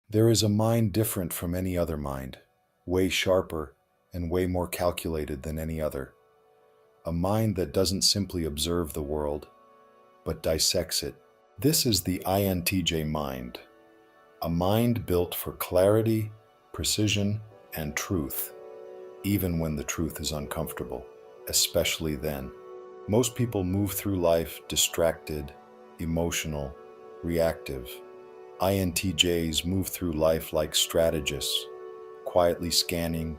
There is a mind different from any other mind, way sharper and way more calculated than any other. A mind that doesn't simply observe the world, but dissects it. This is the INTJ mind, a mind built for clarity, precision, and truth, even when the truth is uncomfortable, especially then. Most people move through life distracted, emotional, reactive. INTJs move through life like strategists, quietly scanning,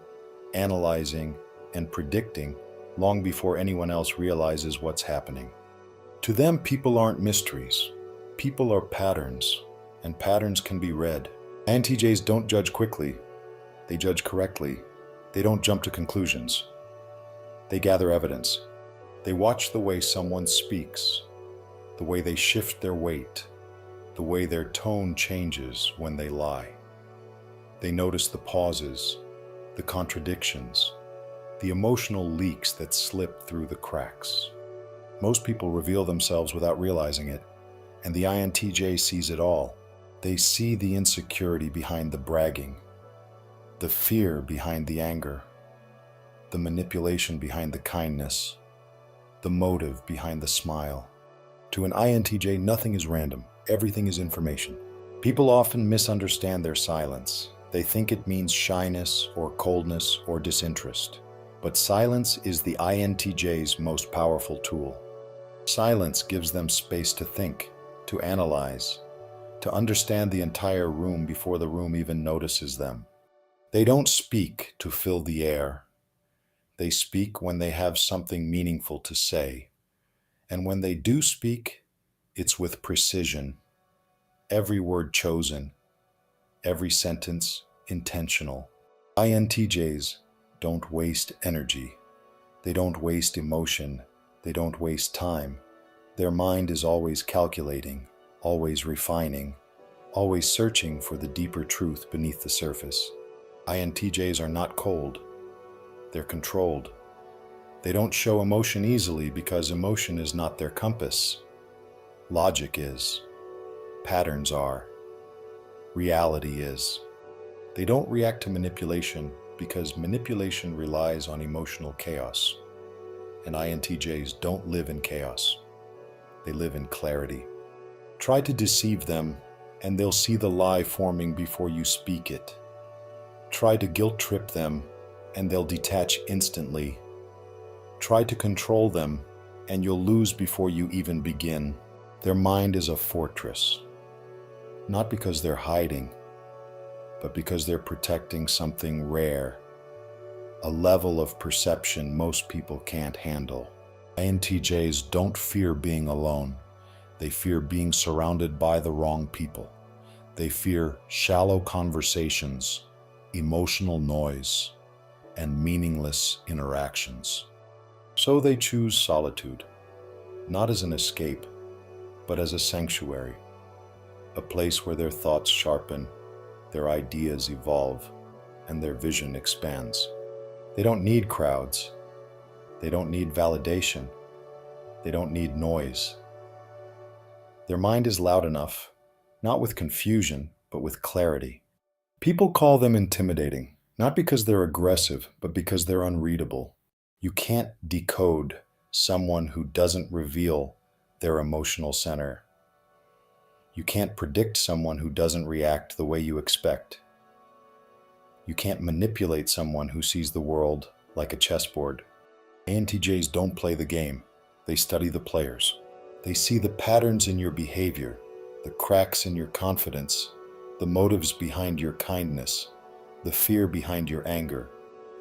analyzing, and predicting long before anyone else realizes what's happening. To them, people aren't mysteries. People are patterns, and patterns can be read. INTJs don't judge quickly. They judge correctly. They don't jump to conclusions. They gather evidence. They watch the way someone speaks, the way they shift their weight, the way their tone changes when they lie. They notice the pauses, the contradictions, the emotional leaks that slip through the cracks. Most people reveal themselves without realizing it, and the INTJ sees it all. They see the insecurity behind the bragging, the fear behind the anger, the manipulation behind the kindness, the motive behind the smile. To an INTJ, nothing is random. Everything is information. People often misunderstand their silence. They think it means shyness or coldness or disinterest. But silence is the INTJ's most powerful tool. Silence gives them space to think, to analyze, to understand the entire room before the room even notices them. They don't speak to fill the air. They speak when they have something meaningful to say. And when they do speak, it's with precision. Every word chosen, every sentence intentional. INTJs don't waste energy. They don't waste emotion. They don't waste time. Their mind is always calculating, always refining, always searching for the deeper truth beneath the surface. INTJs are not cold. They're controlled. They don't show emotion easily because emotion is not their compass. Logic is. Patterns are. Reality is. They don't react to manipulation because manipulation relies on emotional chaos. And INTJs don't live in chaos. They live in clarity. Try to deceive them, and they'll see the lie forming before you speak it. Try to guilt trip them, and they'll detach instantly. Try to control them, and you'll lose before you even begin. Their mind is a fortress, not because they're hiding, but because they're protecting something rare, a level of perception most people can't handle. INTJs don't fear being alone. They fear being surrounded by the wrong people. They fear shallow conversations, emotional noise, and meaningless interactions. So they choose solitude, not as an escape, but as a sanctuary, a place where their thoughts sharpen, their ideas evolve, and their vision expands. They don't need crowds. They don't need validation. They don't need noise. Their mind is loud enough, not with confusion, but with clarity. People call them intimidating, not because they're aggressive, but because they're unreadable. You can't decode someone who doesn't reveal their emotional center. You can't predict someone who doesn't react the way you expect. You can't manipulate someone who sees the world like a chessboard. INTJs don't play the game. They study the players. They see the patterns in your behavior, the cracks in your confidence, the motives behind your kindness, the fear behind your anger.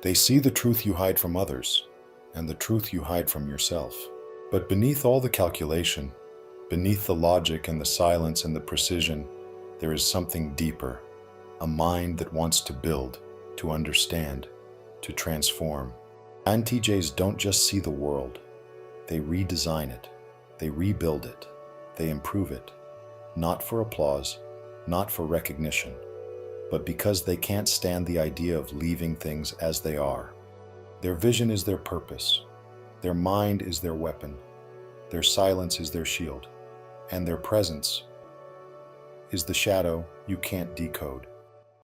They see the truth you hide from others and the truth you hide from yourself. But beneath all the calculation, beneath the logic and the silence and the precision, there is something deeper, a mind that wants to build, to understand, to transform. INTJs don't just see the world. They redesign it. They rebuild it. They improve it. Not for applause, not for recognition, but because they can't stand the idea of leaving things as they are. Their vision is their purpose. Their mind is their weapon. Their silence is their shield. And their presence is the shadow you can't decode.